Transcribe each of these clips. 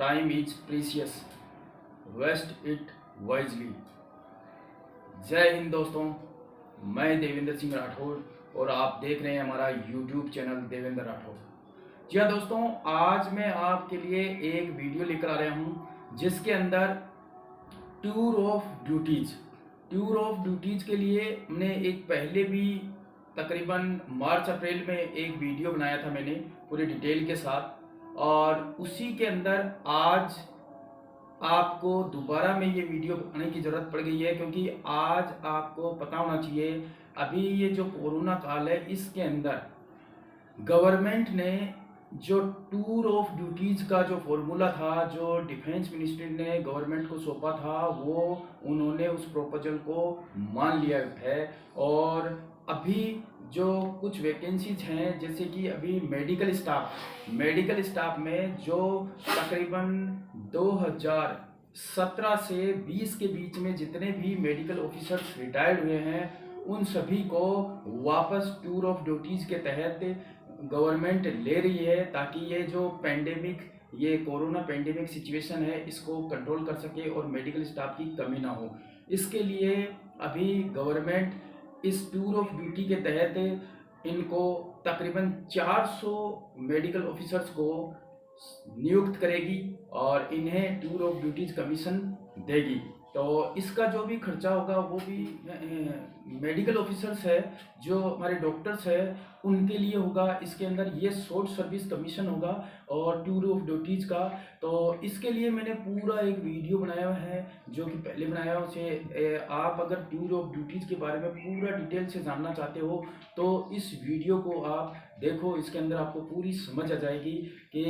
Time is precious, waste it wisely. Jai Hind दोस्तों, मैं देवेंद्र सिंह राठौर और आप देख रहे हैं हमारा यूट्यूब चैनल देवेंद्र राठौर। जी हाँ दोस्तों, आज मैं आपके लिए एक वीडियो लेकर आ रहा हूँ जिसके अंदर टूर ऑफ ड्यूटीज़ के लिए हमने एक पहले भी तकरीबन मार्च अप्रैल में एक वीडियो बनाया था मैंने पूरी डिटेल के साथ, और उसी के अंदर आज आपको दोबारा में ये वीडियो बनाने की ज़रूरत पड़ गई है, क्योंकि आज आपको पता होना चाहिए अभी ये जो कोरोना काल है इसके अंदर गवर्नमेंट ने जो टूर ऑफ ड्यूटीज़ का जो फॉर्मूला था, जो डिफेंस मिनिस्ट्री ने गवर्नमेंट को सौंपा था, वो उन्होंने उस प्रोपोजल को मान लिया है। और अभी जो कुछ वैकेंसीज हैं, जैसे कि अभी मेडिकल स्टाफ में जो तकरीबन 2017 से 20 के बीच में जितने भी मेडिकल ऑफिसर्स रिटायर्ड हुए हैं उन सभी को वापस टूर ऑफ ड्यूटीज़ के तहत गवर्नमेंट ले रही है, ताकि ये जो ये कोरोना पेंडेमिक सिचुएशन है इसको कंट्रोल कर सके और मेडिकल स्टाफ की कमी ना हो। इसके लिए अभी गवर्नमेंट इस टूर ऑफ ड्यूटी के तहत इनको तकरीबन 400 मेडिकल ऑफिसर्स को नियुक्त करेगी और इन्हें टूर ऑफ ड्यूटीज कमीशन देगी। तो इसका जो भी खर्चा होगा वो भी मेडिकल ऑफिसर्स है, जो हमारे डॉक्टर्स है, उनके लिए होगा। इसके अंदर ये शॉर्ट सर्विस कमीशन होगा और टूर ऑफ ड्यूटीज़ का। तो इसके लिए मैंने पूरा एक वीडियो बनाया है, जो कि पहले बनाया उसे आप अगर टूर ऑफ ड्यूटीज़ के बारे में पूरा डिटेल से जानना चाहते हो तो इस वीडियो को आप देखो। इसके अंदर आपको पूरी समझ आ जाएगी कि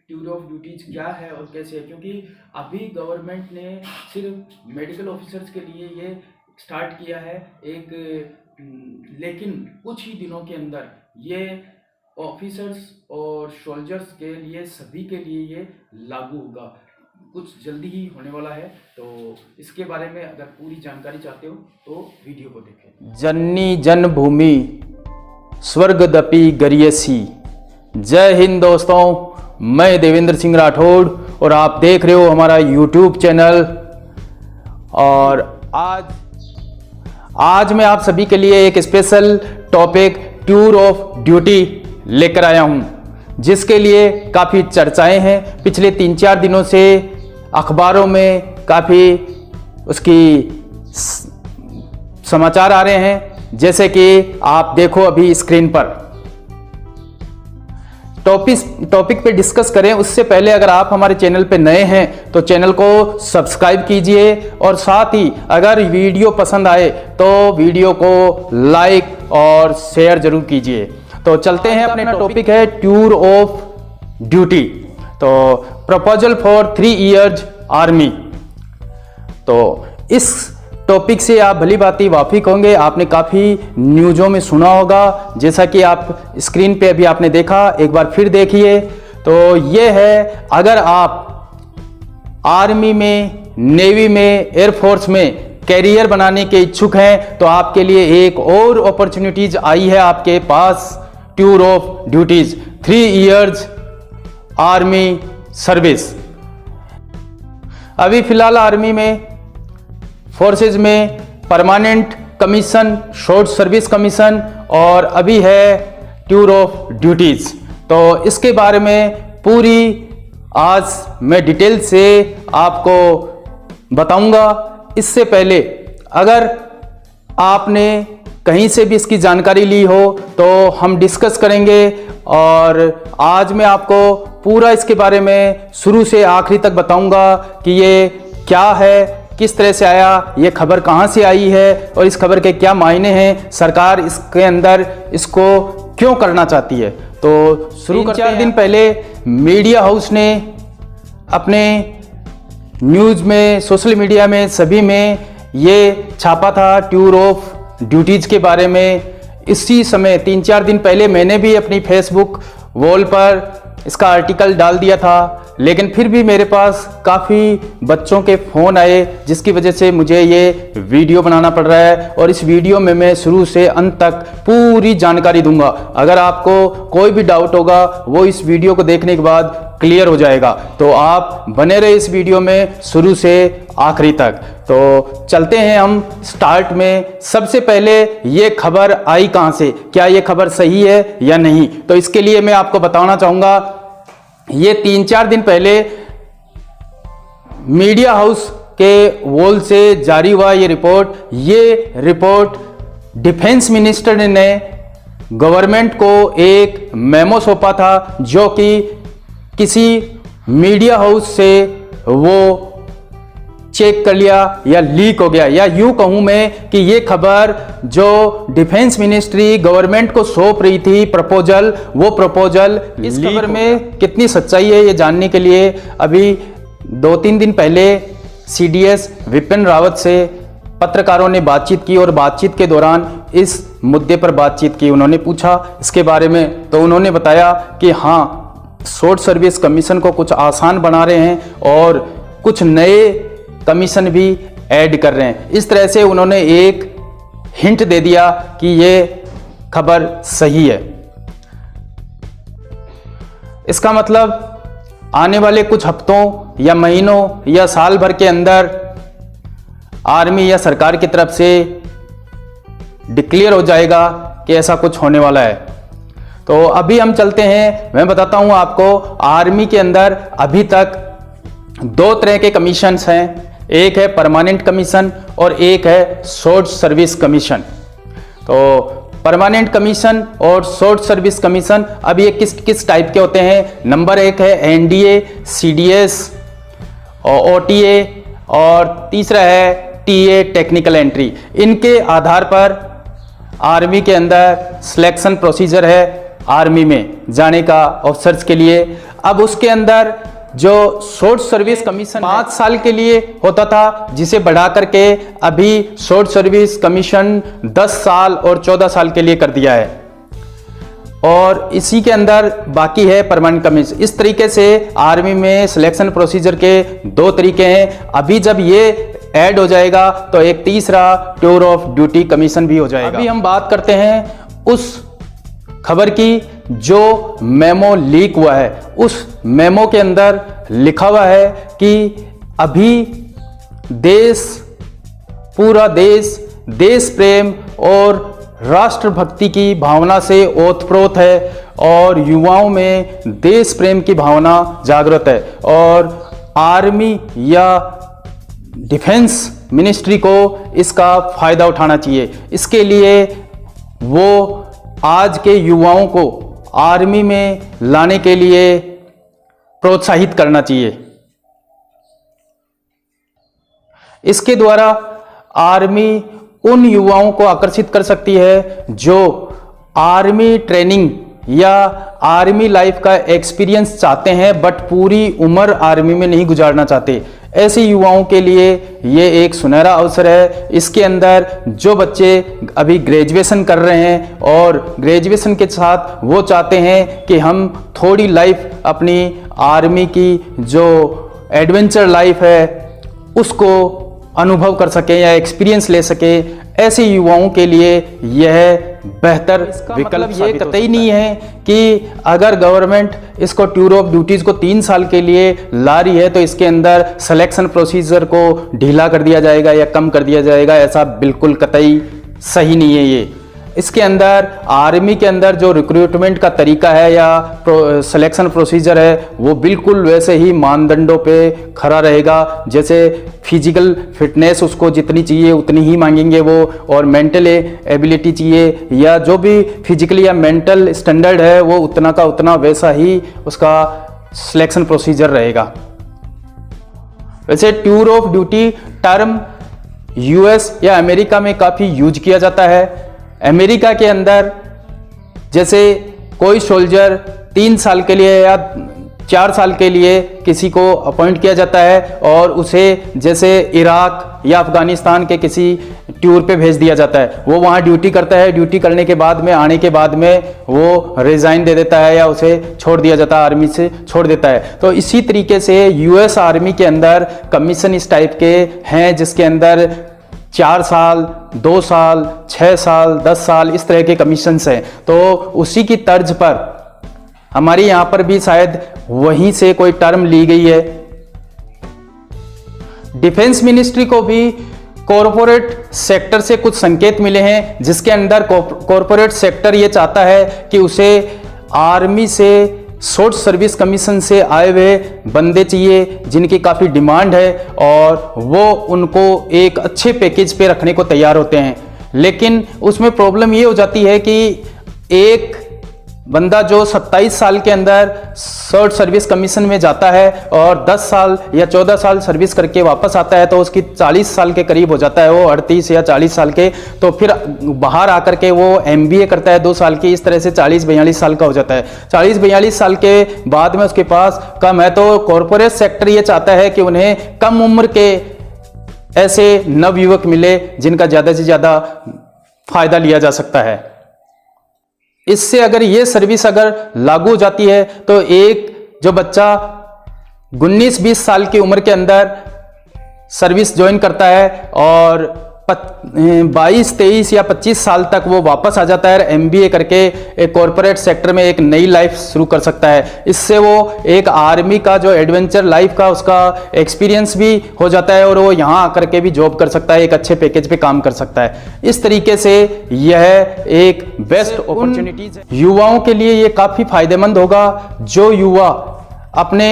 टूर ऑफ ड्यूटीज़ क्या है और कैसे है, क्योंकि अभी गवर्नमेंट ने सिर्फ मेडिकल ऑफिसर्स के लिए ये स्टार्ट किया है लेकिन कुछ ही दिनों के अंदर ये ऑफिसर्स और सोल्जर्स के लिए सभी के लिए ये लागू होगा। कुछ जल्दी ही होने वाला है, तो इसके बारे में अगर पूरी जानकारी चाहते हो तो वीडियो को देखें। जननी जन्मभूमि स्वर्गदपि गरियसी। जय हिंद दोस्तों, मैं देवेंद्र सिंह राठौड़ और आप देख रहे हो हमारा यूट्यूब चैनल। और आज मैं आप सभी के लिए एक special topic tour of duty लेकर आया हूं, जिसके लिए काफ़ी चर्चाएं हैं। पिछले 3-4 दिनों से अखबारों में काफ़ी उसकी समाचार आ रहे हैं, जैसे कि आप देखो अभी स्क्रीन पर। टॉपिक पे डिस्कस करें उससे पहले अगर आप हमारे चैनल पे नए हैं तो चैनल को सब्सक्राइब कीजिए, और साथ ही अगर वीडियो पसंद आए तो वीडियो को लाइक और शेयर जरूर कीजिए। तो चलते हैं, अपना टॉपिक है टूर ऑफ ड्यूटी। तो प्रपोजल फॉर 3 इयर्स आर्मी। तो इस टॉपिक से आप भली भांति वाकिफ होंगे, आपने काफ़ी न्यूज़ों में सुना होगा, जैसा कि आप स्क्रीन पे अभी आपने देखा, एक बार फिर देखिए। तो ये है, अगर आप आर्मी में, नेवी में, एयरफोर्स में कैरियर बनाने के इच्छुक हैं तो आपके लिए एक और अपॉर्चुनिटीज आई है आपके पास, tour of duties 3 years army service. अभी फिलहाल आर्मी में, फोर्सेज में permanent commission, short service commission और अभी है टूर ऑफ ड्यूटीज। तो इसके बारे में पूरी आज मैं डिटेल से आपको बताऊंगा। इससे पहले अगर आपने कहीं से भी इसकी जानकारी ली हो तो हम डिस्कस करेंगे, और आज मैं आपको पूरा इसके बारे में शुरू से आखिरी तक बताऊंगा कि ये क्या है, किस तरह से आया, ये खबर कहाँ से आई है और इस खबर के क्या मायने हैं, सरकार इसके अंदर इसको क्यों करना चाहती है। तो शुरू करते हैं। 4 दिन पहले मीडिया हाउस ने अपने न्यूज़ में, सोशल मीडिया में, सभी में ये छापा था टूर ऑफ ड्यूटीज़ के बारे में। इसी समय 3-4 दिन पहले मैंने भी अपनी फेसबुक वॉल पर इसका आर्टिकल डाल दिया था, लेकिन फिर भी मेरे पास काफ़ी बच्चों के फ़ोन आए, जिसकी वजह से मुझे ये वीडियो बनाना पड़ रहा है। और इस वीडियो में मैं शुरू से अंत तक पूरी जानकारी दूंगा। अगर आपको कोई भी डाउट होगा वो इस वीडियो को देखने के बाद क्लियर हो जाएगा। तो आप बने रहे इस वीडियो में शुरू से आखिरी तक। तो चलते हैं हम स्टार्ट में। सबसे पहले ये खबर आई कहां से, क्या ये खबर सही है या नहीं, तो इसके लिए मैं आपको बताना चाहूंगा। ये 3-4 दिन पहले मीडिया हाउस के वॉल से जारी हुआ ये रिपोर्ट डिफेंस मिनिस्टर ने गवर्नमेंट को एक मेमो सौंपा था, जो कि किसी मीडिया हाउस से वो चेक कर लिया या लीक हो गया, या यूं कहूं मैं कि ये खबर जो डिफेंस मिनिस्ट्री गवर्नमेंट को सौंप रही थी प्रपोजल, वो प्रपोजल इस खबर में कितनी सच्चाई है ये जानने के लिए अभी 2-3 दिन पहले सीडीएस विपिन रावत से पत्रकारों ने बातचीत की, और बातचीत के दौरान इस मुद्दे पर बातचीत की। उन्होंने पूछा इसके बारे में, तो उन्होंने बताया कि हाँ, शॉर्ट सर्विस कमीशन को कुछ आसान बना रहे हैं और कुछ नए कमीशन भी ऐड कर रहे हैं। इस तरह से उन्होंने एक हिंट दे दिया कि ये खबर सही है। इसका मतलब आने वाले कुछ हफ्तों या महीनों या साल भर के अंदर आर्मी या सरकार की तरफ से डिक्लेयर हो जाएगा कि ऐसा कुछ होने वाला है। तो अभी हम चलते हैं, मैं बताता हूं आपको। आर्मी के अंदर अभी तक 2 तरह के कमीशंस हैं, एक है परमानेंट कमीशन और एक है शॉर्ट सर्विस कमीशन। तो परमानेंट कमीशन और शॉर्ट सर्विस कमीशन अब ये किस टाइप के होते हैं। नंबर 1 है एनडीए, सीडीएस और ओटीए, और तीसरा है टीए टेक्निकल एंट्री। इनके आधार पर आर्मी के अंदर सिलेक्शन प्रोसीजर है आर्मी में जाने का ऑफिसर्स के लिए। अब उसके अंदर जो शॉर्ट सर्विस कमीशन 5 साल के लिए होता था, जिसे बढ़ा करके अभी शॉर्ट सर्विस कमीशन 10 साल और 14 साल के लिए कर दिया है, और इसी के अंदर बाकी है परमानेंट कमीशन। इस तरीके से आर्मी में सिलेक्शन प्रोसीजर के 2 तरीके हैं। अभी जब ये ऐड हो जाएगा तो एक तीसरा टूर ऑफ ड्यूटी कमीशन भी हो जाएगा। अभी हम बात करते हैं उस खबर की जो मेमो लीक हुआ है। उस मेमो के अंदर लिखा हुआ है कि अभी पूरा देश प्रेम और राष्ट्रभक्ति की भावना से ओतप्रोत है, और युवाओं में देश प्रेम की भावना जागृत है, और आर्मी या डिफेंस मिनिस्ट्री को इसका फायदा उठाना चाहिए। इसके लिए वो आज के युवाओं को आर्मी में लाने के लिए प्रोत्साहित करना चाहिए। इसके द्वारा आर्मी उन युवाओं को आकर्षित कर सकती है जो आर्मी ट्रेनिंग या आर्मी लाइफ का एक्सपीरियंस चाहते हैं, बट पूरी उम्र आर्मी में नहीं गुजारना चाहते। ऐसे युवाओं के लिए ये एक सुनहरा अवसर है। इसके अंदर जो बच्चे अभी ग्रेजुएशन कर रहे हैं और ग्रेजुएशन के साथ वो चाहते हैं कि हम थोड़ी लाइफ अपनी आर्मी की जो एडवेंचर लाइफ है उसको अनुभव कर सकें या एक्सपीरियंस ले सकें, ऐसे युवाओं के लिए यह बेहतर विकल्प ये कतई नहीं है कि अगर गवर्नमेंट इसको टूर ऑफ ड्यूटीज को 3 साल के लिए ला रही है तो इसके अंदर सिलेक्शन प्रोसीजर को ढीला कर दिया जाएगा या कम कर दिया जाएगा। ऐसा बिल्कुल कतई सही नहीं है। ये इसके अंदर आर्मी के अंदर जो रिक्रूटमेंट का तरीका है या सिलेक्शन प्रोसीजर है वो बिल्कुल वैसे ही मानदंडों पे खरा रहेगा। जैसे फिजिकल फिटनेस उसको जितनी चाहिए उतनी ही मांगेंगे वो, और मेंटल एबिलिटी चाहिए या जो भी फिजिकली या मेंटल स्टैंडर्ड है वो उतना का उतना वैसा ही उसका सिलेक्शन प्रोसीजर रहेगा। वैसे tour of duty term US या अमेरिका में काफ़ी यूज किया जाता है। अमेरिका के अंदर जैसे कोई सोल्जर 3 साल के लिए या 4 साल के लिए किसी को अपॉइंट किया जाता है और उसे जैसे इराक या अफगानिस्तान के किसी टूर पे भेज दिया जाता है, वो वहाँ ड्यूटी करता है। ड्यूटी करने के बाद में आने के बाद में वो रिजाइन दे देता है या उसे छोड़ दिया जाता है, आर्मी से छोड़ देता है। तो इसी तरीके से यूएस आर्मी के अंदर कमीशन इस टाइप के हैं जिसके अंदर 4 साल, 2 साल, 6 साल, 10 साल इस तरह के कमीशंस हैं। तो उसी की तर्ज पर हमारी यहाँ पर भी शायद वहीं से कोई टर्म ली गई है। डिफेंस मिनिस्ट्री को भी कॉरपोरेट सेक्टर से कुछ संकेत मिले हैं, जिसके अंदर कॉरपोरेट सेक्टर ये चाहता है कि उसे आर्मी से शॉर्ट सर्विस कमीशन से आए हुए बंदे चाहिए जिनकी काफ़ी डिमांड है, और वो उनको एक अच्छे पैकेज पे रखने को तैयार होते हैं। लेकिन उसमें प्रॉब्लम ये हो जाती है कि एक बंदा जो 27 साल के अंदर शॉर्ट सर्विस कमीशन में जाता है और 10 साल या 14 साल सर्विस करके वापस आता है, तो उसकी 40 साल के करीब हो जाता है, वो 38 या 40 साल के। तो फिर बाहर आकर के वो MBA करता है 2 साल की, इस तरह से 40-42 साल का हो जाता है। 40-42 साल के बाद में उसके पास कम है, तो कॉरपोरेट सेक्टर ये चाहता है कि उन्हें कम उम्र के ऐसे नवयुवक मिले जिनका ज़्यादा से ज़्यादा फायदा लिया जा सकता है। इससे अगर ये सर्विस अगर लागू हो जाती है तो एक जो बच्चा 19-20 साल की उम्र के अंदर सर्विस ज्वाइन करता है और 22-23 या 25 साल तक वो वापस आ जाता है MBA करके एक कॉरपोरेट सेक्टर में एक नई लाइफ शुरू कर सकता है। इससे वो एक आर्मी का जो एडवेंचर लाइफ का उसका एक्सपीरियंस भी हो जाता है और वो यहाँ आकर के भी जॉब कर सकता है, एक अच्छे पैकेज पे काम कर सकता है। इस तरीके से यह एक बेस्ट अपॉर्चुनिटीज है। युवाओं के लिए ये काफ़ी फायदेमंद होगा। जो युवा अपने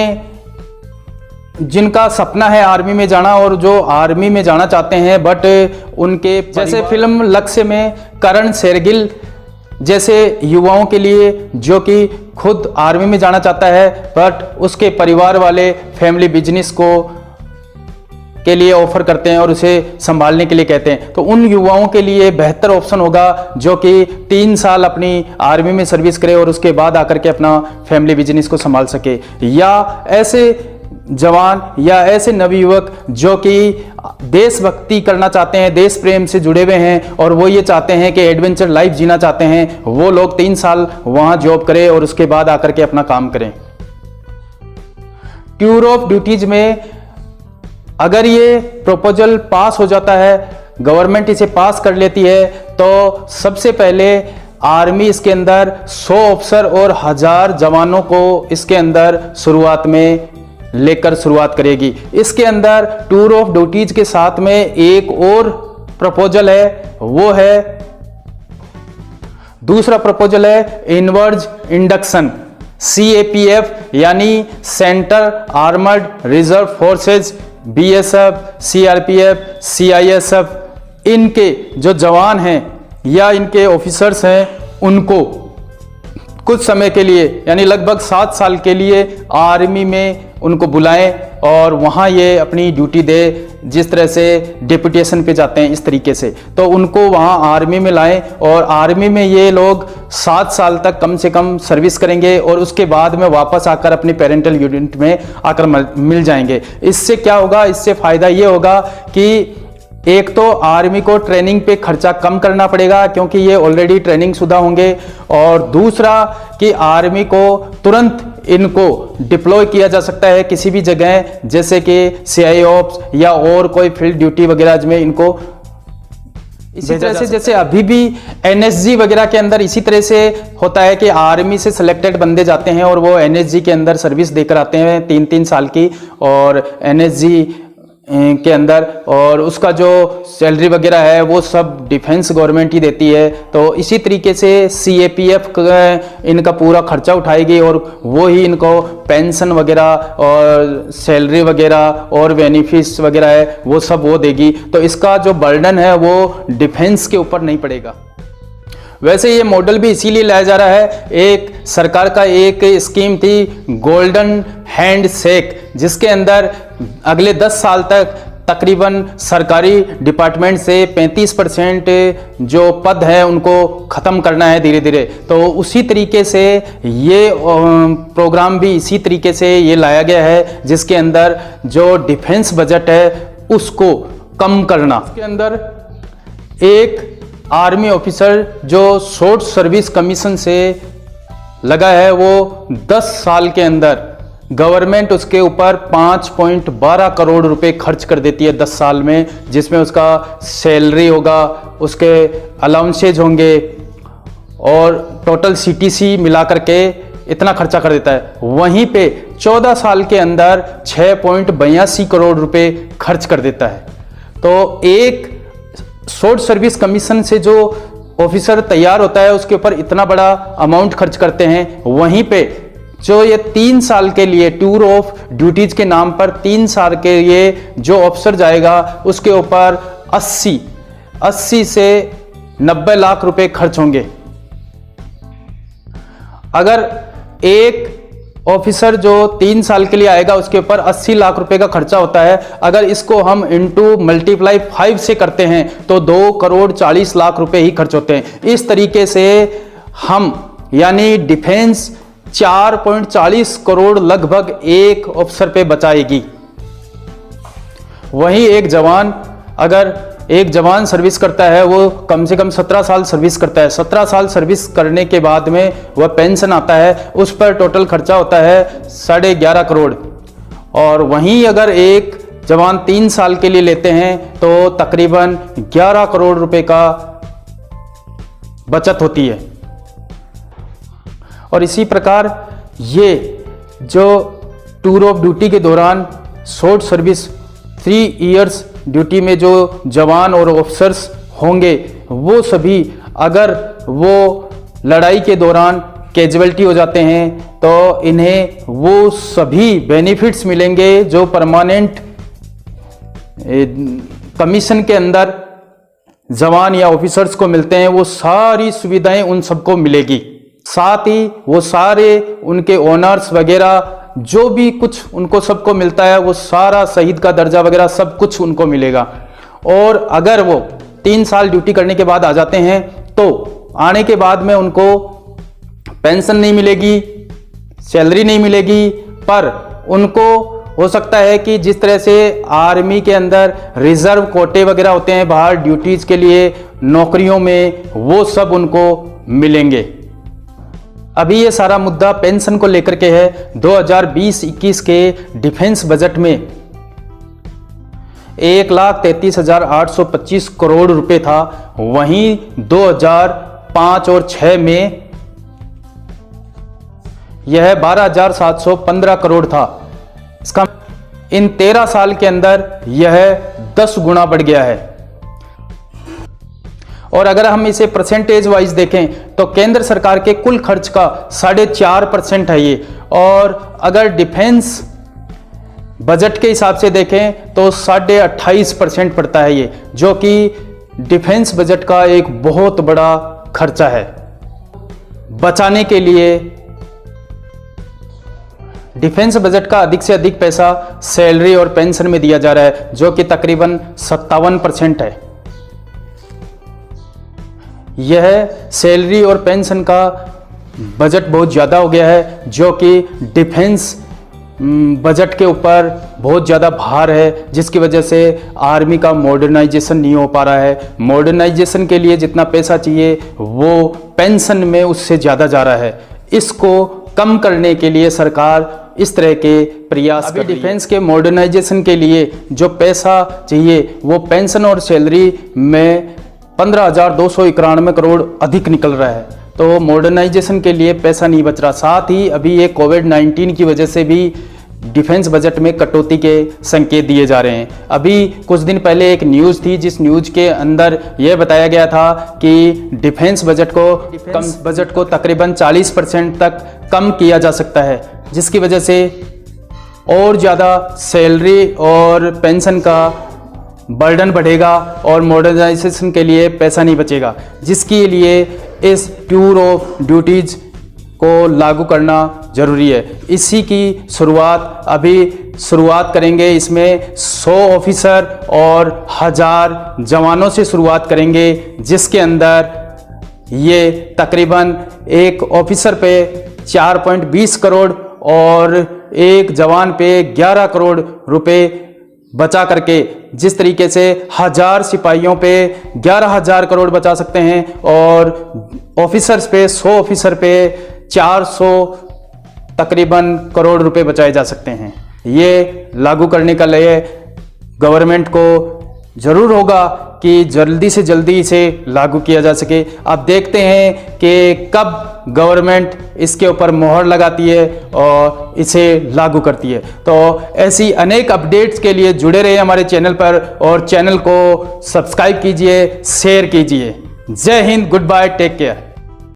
जिनका सपना है आर्मी में जाना और जो आर्मी में जाना चाहते हैं, बट उनके जैसे फिल्म लक्ष्य में करण शेरगिल जैसे युवाओं के लिए जो कि खुद आर्मी में जाना चाहता है बट उसके परिवार वाले फैमिली बिजनेस को के लिए ऑफर करते हैं और उसे संभालने के लिए कहते हैं, तो उन युवाओं के लिए बेहतर ऑप्शन होगा जो कि 3 साल अपनी आर्मी में सर्विस करे और उसके बाद आकर के अपना फैमिली बिजनेस को संभाल सके। या ऐसे जवान या ऐसे नवयुवक जो कि देशभक्ति करना चाहते हैं, देश प्रेम से जुड़े हुए हैं और वो ये चाहते हैं कि एडवेंचर लाइफ जीना चाहते हैं, वो लोग 3 साल वहाँ जॉब करें और उसके बाद आकर के अपना काम करें। टूर ऑफ ड्यूटीज में अगर ये प्रपोजल पास हो जाता है, गवर्नमेंट इसे पास कर लेती है, तो सबसे पहले आर्मी इसके अंदर 100 अफसर और 1000 जवानों को इसके अंदर शुरुआत में लेकर शुरुआत करेगी। इसके अंदर टूर ऑफ ड्यूटीज के साथ में एक और प्रपोजल है, वो है दूसरा प्रपोजल है इनवर्ज इंडक्शन, CAPF यानी centre armoured reserve forces, BSF, CRPF, CISF, इनके जो जवान हैं या इनके ऑफिसर्स हैं उनको कुछ समय के लिए यानी लगभग 7 साल के लिए आर्मी में उनको बुलाएं और वहाँ ये अपनी ड्यूटी दे, जिस तरह से डेपुटेशन पे जाते हैं इस तरीके से, तो उनको वहाँ आर्मी में लाएं और आर्मी में ये लोग 7 साल तक कम से कम सर्विस करेंगे और उसके बाद में वापस आकर अपनी पेरेंटल यूनिट में आकर मिल जाएंगे। इससे क्या होगा, इससे फ़ायदा ये होगा कि एक तो आर्मी को ट्रेनिंग पे खर्चा कम करना पड़ेगा क्योंकि ये ऑलरेडी ट्रेनिंग शुदा होंगे, और दूसरा कि आर्मी को तुरंत इनको डिप्लॉय किया जा सकता है किसी भी जगह, जैसे कि CI ऑप्स या और कोई फील्ड ड्यूटी वगैरह में इनको इसी तरह से जैसे अभी भी NSG वगैरह के अंदर इसी तरह से होता है कि आर्मी से सिलेक्टेड बंदे जाते हैं और वो NSG के अंदर सर्विस देकर आते हैं 3-3 साल की, और NSG के अंदर और उसका जो सैलरी वगैरह है वो सब डिफेंस गवर्नमेंट ही देती है। तो इसी तरीके से CAPF इनका पूरा खर्चा उठाएगी और वो ही इनको पेंशन वगैरह और सैलरी वगैरह और बेनिफिट्स वगैरह है वो सब वो देगी, तो इसका जो बर्डन है वो डिफेंस के ऊपर नहीं पड़ेगा। वैसे ये मॉडल भी इसीलिए लाया जा रहा है, एक सरकार का एक स्कीम थी गोल्डन हैंड शेक, जिसके अंदर अगले 10 साल तक तकरीबन सरकारी डिपार्टमेंट से 35% जो पद है उनको ख़त्म करना है धीरे धीरे। तो उसी तरीके से ये प्रोग्राम भी इसी तरीके से ये लाया गया है, जिसके अंदर जो डिफेंस बजट है उसको कम करना। इसके अंदर एक आर्मी ऑफिसर जो शॉर्ट सर्विस कमीशन से लगा है वो 10 साल के अंदर गवर्नमेंट उसके ऊपर 5.12 करोड़ रुपए खर्च कर देती है 10 साल में, जिसमें उसका सैलरी होगा, उसके अलाउंसेज होंगे और टोटल CTC मिला करके इतना खर्चा कर देता है, वहीं पे 14 साल के अंदर 6.82 करोड़ रुपए खर्च कर देता है। तो एक शॉर्ट सर्विस कमीशन से जो ऑफिसर तैयार होता है उसके ऊपर इतना बड़ा अमाउंट खर्च करते हैं, वहीं पे जो ये 3 साल के लिए टूर ऑफ ड्यूटीज के नाम पर 3 साल के लिए जो ऑफिसर जाएगा उसके ऊपर 80 से 90 लाख रुपए खर्च होंगे। अगर एक ऑफिसर जो 3 साल के लिए आएगा उसके ऊपर 80 लाख रुपए का खर्चा होता है, अगर इसको हम इंटू मल्टीप्लाई 5 से करते हैं तो 2 करोड़ 40 लाख रुपए ही खर्च होते हैं। इस तरीके से हम यानी डिफेंस 4.40 करोड़ लगभग एक ऑफिसर पे बचाएगी। वहीं एक जवान सर्विस करता है, वो कम से कम 17 साल सर्विस करता है। 17 साल सर्विस करने के बाद में वह पेंशन आता है, उस पर टोटल खर्चा होता है 11.5 करोड़। और वहीं अगर एक जवान 3 साल के लिए लेते हैं तो तकरीबन 11 करोड़ रुपए का बचत होती है। और इसी प्रकार ये जो टूर ऑफ ड्यूटी के दौरान शॉर्ट सर्विस 3 इयर्स ड्यूटी में जो जवान और ऑफिसर्स होंगे वो सभी अगर वो लड़ाई के दौरान कैजुअल्टी हो जाते हैं तो इन्हें वो सभी बेनिफिट्स मिलेंगे जो परमानेंट कमीशन के अंदर जवान या ऑफिसर्स को मिलते हैं, वो सारी सुविधाएं उन सबको मिलेगी। साथ ही वो सारे उनके ऑनर्स वगैरह जो भी कुछ उनको सबको मिलता है वो सारा शहीद का दर्जा वगैरह सब कुछ उनको मिलेगा। और अगर वो 3 साल ड्यूटी करने के बाद आ जाते हैं तो आने के बाद में उनको पेंशन नहीं मिलेगी, सैलरी नहीं मिलेगी, पर उनको हो सकता है कि जिस तरह से आर्मी के अंदर रिजर्व कोटे वगैरह होते हैं बाहर ड्यूटीज के लिए नौकरियों में, वो सब उनको मिलेंगे। अभी ये सारा मुद्दा पेंशन को लेकर के है। 2020-21 के डिफेंस बजट में 1,33,825 करोड़ रुपए था, वहीं 2005 और 6 में यह 12,715 करोड़ था। इसका इन 13 साल के अंदर यह 10 गुना बढ़ गया है। और अगर हम इसे परसेंटेज वाइज देखें तो केंद्र सरकार के कुल खर्च का 4.5% है ये, और अगर डिफेंस बजट के हिसाब से देखें तो 28.5% पड़ता है ये, जो कि डिफेंस बजट का एक बहुत बड़ा खर्चा है। बचाने के लिए डिफेंस बजट का अधिक से अधिक पैसा सैलरी और पेंशन में दिया जा रहा है, जो कि तकरीबन 57% है। यह सैलरी और पेंशन का बजट बहुत ज़्यादा हो गया है, जो कि डिफेंस बजट के ऊपर बहुत ज़्यादा भार है, जिसकी वजह से आर्मी का मॉडर्नाइजेशन नहीं हो पा रहा है। मॉडर्नाइजेशन के लिए जितना पैसा चाहिए वो पेंशन में उससे ज़्यादा जा रहा है। इसको कम करने के लिए सरकार इस तरह के प्रयास कर रही है। डिफेंस के मॉडर्नाइजेशन के लिए जो पैसा चाहिए वो पेंशन और सैलरी में 15,291 करोड़ अधिक निकल रहा है, तो मॉडर्नाइजेशन के लिए पैसा नहीं बच रहा। साथ ही अभी ये कोविड-19 की वजह से भी डिफेंस बजट में कटौती के संकेत दिए जा रहे हैं। अभी कुछ दिन पहले एक न्यूज़ थी, जिस न्यूज़ के अंदर यह बताया गया था कि डिफेंस बजट को तकरीबन 40% तक कम किया जा सकता है, जिसकी वजह से और ज़्यादा सैलरी और पेंशन का बर्डन बढ़ेगा और मॉडर्नाइजेशन के लिए पैसा नहीं बचेगा, जिसके लिए इस टूर ऑफ ड्यूटीज को लागू करना जरूरी है। इसी की शुरुआत करेंगे। इसमें 100 ऑफिसर और 1000 जवानों से शुरुआत करेंगे, जिसके अंदर ये तकरीबन एक ऑफिसर पे 4.20 करोड़ और एक जवान पे 11 करोड़ रुपए बचा करके, जिस तरीके से 1000 सिपाहियों पे 11,000 करोड़ बचा सकते हैं और ऑफिसर्स पे 100 ऑफिसर पे 400 तकरीबन करोड़ रुपए बचाए जा सकते हैं। ये लागू करने का लिए गवर्नमेंट को जरूर होगा कि जल्दी से जल्दी इसे लागू किया जा सके। अब देखते हैं कि कब गवर्नमेंट इसके ऊपर मोहर लगाती है और इसे लागू करती है। तो ऐसी अनेक अपडेट्स के लिए जुड़े रहिए हमारे चैनल पर और चैनल को सब्सक्राइब कीजिए, शेयर कीजिए। Jai Hind, goodbye, take care.